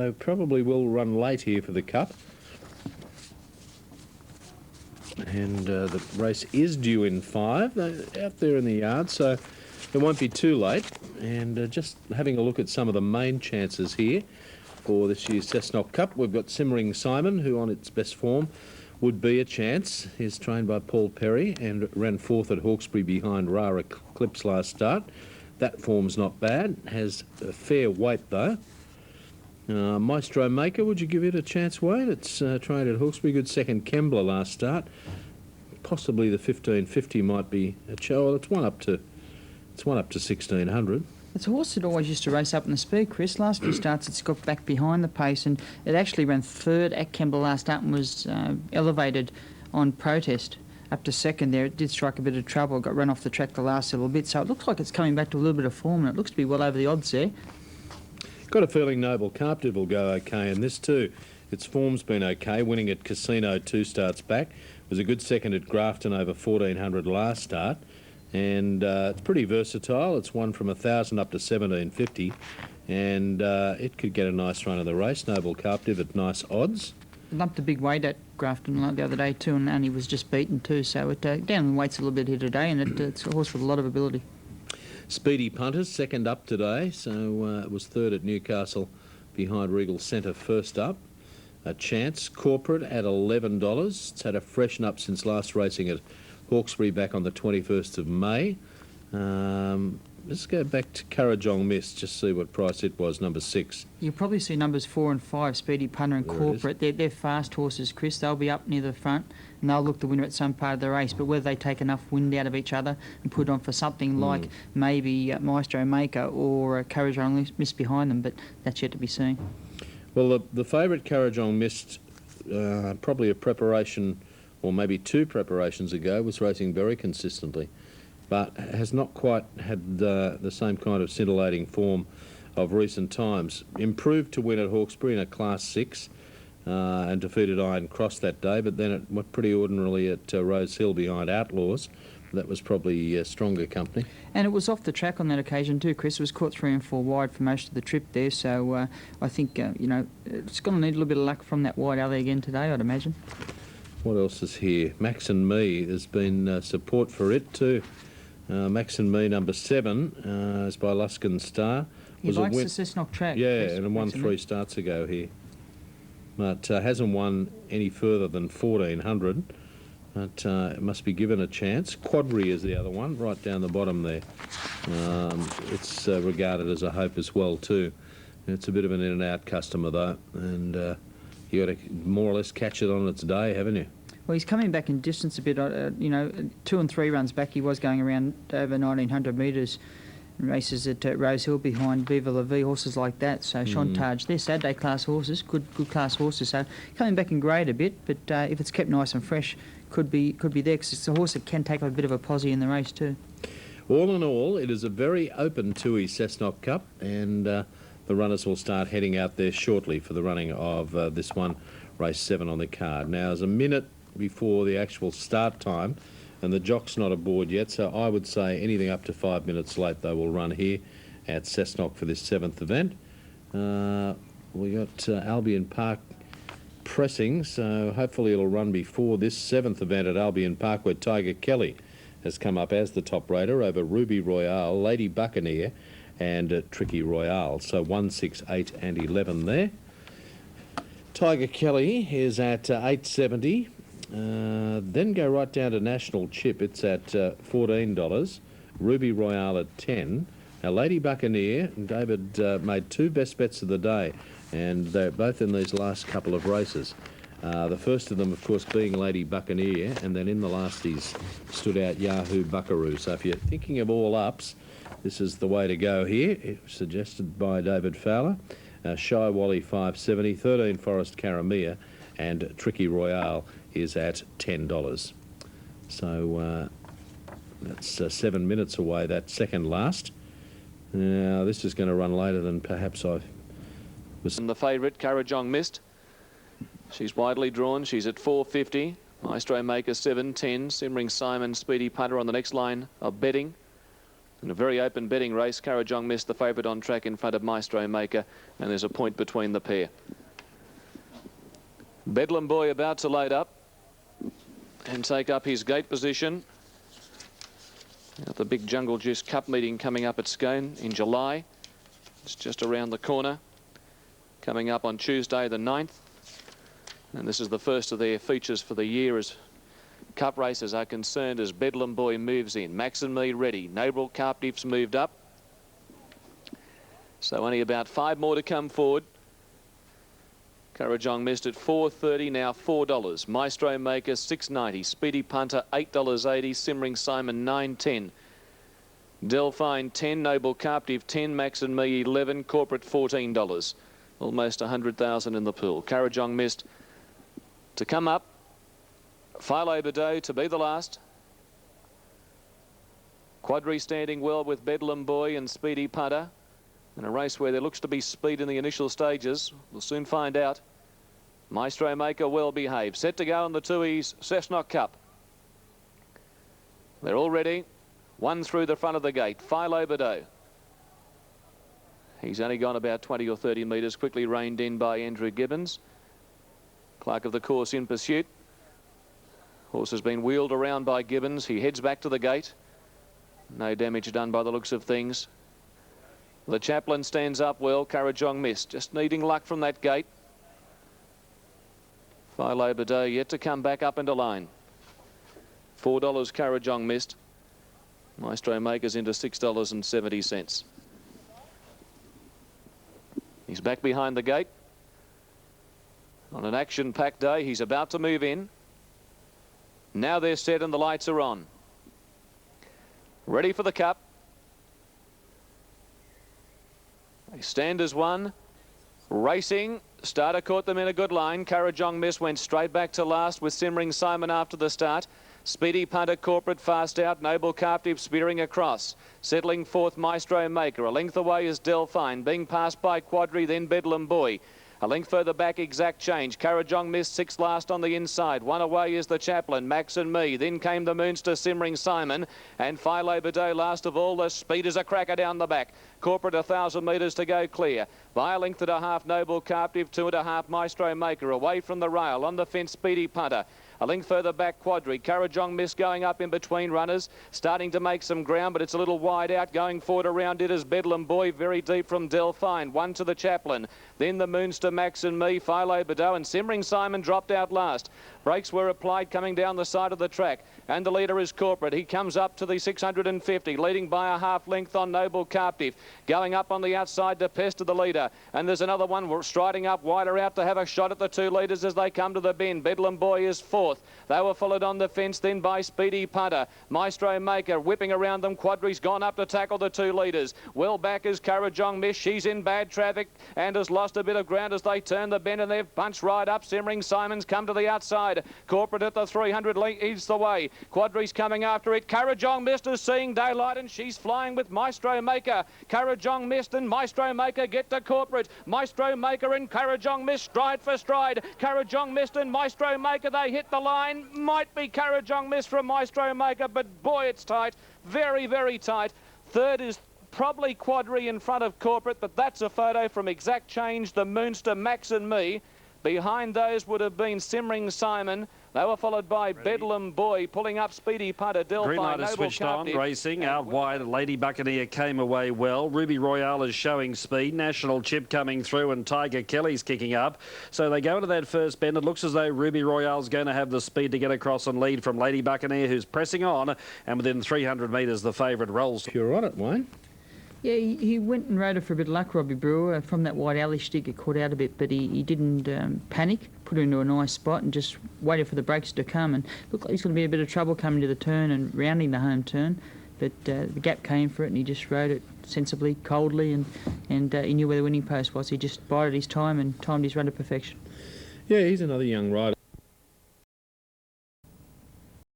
They probably will run late here for the Cup. And the race is due in 5. They're out there in the yard, so it won't be too late. And just having a look at some of the main chances here for this year's Cessnock Cup. We've got Simmering Simon, who on its best form would be a chance. He's trained by Paul Perry and ran 4th at Hawkesbury behind Rara Clips last start. That form's not bad. Has a fair weight though. Maestro Maker, would you give it a chance, Wade? It's trained at Hawkesbury. Good second Kembla last start. Possibly the 1550 might be a show. Well, it's one up to 1600. It's a horse that always used to race up in the speed, Chris. Last few starts it's got back behind the pace, and it actually ran 3rd at Kembla last start and was elevated on protest up to 2nd there. It did strike a bit of trouble, got run off the track the last little bit, so it looks like it's coming back to a little bit of form, and it looks to be well over the odds there. Got a feeling Noble Cup Tue will go okay in this too. Its form's been okay, winning at Casino 2 starts back. Was a good second at Grafton over 1400 last start. And it's pretty versatile. It's won from 1,000 up to 1750. And it could get a nice run of the race. Noble Cup Tue at nice odds. Lumped a big weight at Grafton the other day too, and only was just beaten too. So it down in weights a little bit here today, and it's a horse with a lot of ability. Speedy Punters, second up today, so it was 3rd at Newcastle behind Regal Centre first up. A Chance Corporate at $11. It's had a freshen up since last racing at Hawkesbury back on the 21st of May. Let's go back to Currajong Mist, just see what price it was, number 6. You'll probably see numbers 4 and 5, Speedy Punter and Corporate. They're fast horses, Chris. They'll be up near the front and they'll look the winner at some part of the race. But whether they take enough wind out of each other and put on for something like maybe Maestro Maker or Currajong Mist behind them, but that's yet to be seen. Well, the favourite Currajong Mist, probably a preparation or maybe 2 preparations ago, was racing very consistently, but has not quite had the same kind of scintillating form of recent times. Improved to win at Hawkesbury in a Class 6 and defeated Iron Cross that day, but then it went pretty ordinarily at Rose Hill behind Outlaws. That was probably stronger company. And it was off the track on that occasion too, Chris. It was caught 3 and 4 wide for most of the trip there, so I think, it's going to need a little bit of luck from that wide alley again today, I'd imagine. What else is here? Max and Me, there's been support for it too. Max and Me, number 7, is by Luskin Star. He likes the Cessnock track. Yeah, and it won 3 starts ago here. But hasn't won any further than 1400. But it must be given a chance. Quadri is the other one, right down the bottom there. It's regarded as a hope as well too. It's a bit of an in-and-out customer though, and you got to more or less catch it on its day, haven't you? Well, he's coming back in distance a bit. 2 and 3 runs back, he was going around over 1900 metres. Races at Rose Hill behind Viva La Vie, horses like that. So Chantage, they're Saturday class horses, good class horses. So coming back in grade a bit, but if it's kept nice and fresh, could be there, because it's a horse that can take a bit of a posse in the race too. All in all, it is a very open Tue Cessnock Cup, and the runners will start heading out there shortly for the running of this one, race 7 on the card. Now, there's a minute before the actual start time, and the jock's not aboard yet, so I would say anything up to 5 minutes late they will run here at Cessnock for this 7th event. We got Albion Park pressing, so hopefully it'll run before this 7th event at Albion Park, where Tiger Kelly has come up as the top raider over Ruby Royale, Lady Buccaneer and Tricky Royale. So 1, 6, 8 and 11 there. Tiger Kelly is at 870. Then go right down to National Chip. It's at $14. Ruby Royale at 10. Now, Lady Buccaneer, David made 2 best bets of the day, and they're both in these last couple of races. The first of them, of course, being Lady Buccaneer, and then in the last he's stood out Yahoo Buckaroo. So if you're thinking of all ups, this is the way to go here. It was suggested by David Fowler. Shy Wally 570, 13 Forest Caramia, and Tricky Royale is at $10. So that's 7 minutes away, that second last. Now, this is going to run later than perhaps I was. And the favourite, Currajong Mist. She's widely drawn. She's at 450. Maestro Maker 710. Simmering Simon, Speedy Punter on the next line of betting. In a very open betting race, Currajong Mist, the favourite on track in front of Maestro Maker, and there's a point between the pair. Bedlam Boy about to load up and take up his gate position at the big Jungle Juice Cup meeting coming up at Scone in July. It's just around the corner, coming up on Tuesday the 9th. And this is the first of their features for the year as Cup races are concerned, as Bedlam Boy moves in. Max and Me ready. Noble Captive's moved up. So only about 5 more to come forward. Currajong Mist at $4.30, now $4. Maestro Maker $6.90. Speedy Punter $8.80. Simmering Simon $9.10. Delphine $10. Noble Captive $10. Max and Me $11. Corporate $14. Almost 100,000 in the pool. Currajong Mist to come up. Philo Bordeaux to be the last. Quadri standing well with Bedlam Boy and Speedy Punter in a race where there looks to be speed in the initial stages. We'll soon find out. Maestro Maker well behaved. Set to go on the Tue's Cessnock Cup. They're all ready. One through the front of the gate. Philo Bordeaux. He's only gone about 20 or 30 metres, quickly reined in by Andrew Gibbons. Clerk of the course in pursuit. Horse has been wheeled around by Gibbons. He heads back to the gate. No damage done by the looks of things. The Chaplain stands up well. Currajong Mist just needing luck from that gate. Philo Bordeaux yet to come back up into line. $4 Currajong Mist. Maestro Maker's into $6.70. He's back behind the gate. On an action-packed day, he's about to move in. Now they're set and the lights are on. Ready for the cup. They stand as one. Racing. Starter caught them in a good line. Currajong Mist went straight back to last with Simmering Simon after the start. Speedy Punter, Corporate fast out. Noble Captive spearing across. Settling fourth, Maestro Maker. A length away is Delphine. Being passed by Quadri, then Bedlam Boy. A length further back, Exact Change. Currajong Mist, 6th last on the inside. One away is the Chaplain, Max and Me. Then came the Moonster, Simmering Simon. And Philo Bordeaux last of all. The speed is a cracker down the back. Corporate 1,000 metres to go clear. By a length and a half, Noble Captive. 2.5, Maestro Maker. Away from the rail. On the fence, Speedy Punter. A length further back, Quadri. Currajong Mist going up in between runners. Starting to make some ground, but it's a little wide out. Going forward around it is Bedlam Boy, very deep from Delphine. One to the Chaplain. Then the Moonster, Max and Me. Philo Bordeaux and Simmering Simon dropped out last. Brakes were applied coming down the side of the track. And the leader is Corporate. He comes up to the 650, leading by a half length on Noble Captive. Going up on the outside to pester the leader. And there's another one striding up wider out to have a shot at the 2 leaders as they come to the bend. Bedlam Boy is 4th. They were followed on the fence then by Speedy Punter. Maestro Maker whipping around them. Quadri's gone up to tackle the 2 leaders. Well back is Currajong Mist. She's in bad traffic and has lost a bit of ground as they turn the bend, and they've punched right up. Simmering Simon's come to the outside. Corporate at the 300 leads the way. Quadri's coming after it. Currajong Mist is seeing daylight and she's flying with Maestro Maker. Currajong Mist and Maestro Maker get to Corporate. Maestro Maker and Currajong Mist stride for stride. Currajong Mist and Maestro Maker, they hit the line. Might be Currajong Mist from Maestro Maker, but boy, it's tight. Very, very tight. Third is probably Quadri in front of Corporate, but that's a photo from Exact Change, the Moonster, Max and Me. Behind those would have been Simmering Simon. They were followed by Bedlam Boy, pulling up Speedy Punter, Delphine, Green light is switched on, racing. Out wide, Lady Buccaneer came away well. Ruby Royale is showing speed. National Chip coming through and Tiger Kelly's kicking up. So they go into that first bend. It looks as though Ruby Royale's going to have the speed to get across and lead from Lady Buccaneer, who's pressing on. And within 300 metres, the favourite rolls. You're on it, Wayne. Yeah, he went and rode her for a bit of luck, Robbie Brewer. From that wide alley stick, it caught out a bit, but he didn't panic, put her into a nice spot and just waited for the brakes to come. And looked like he's going to be a bit of trouble coming to the turn and rounding the home turn. But the gap came for it and he just rode it sensibly, coldly, and he knew where the winning post was. He just bided his time and timed his run to perfection. Yeah, he's another young rider.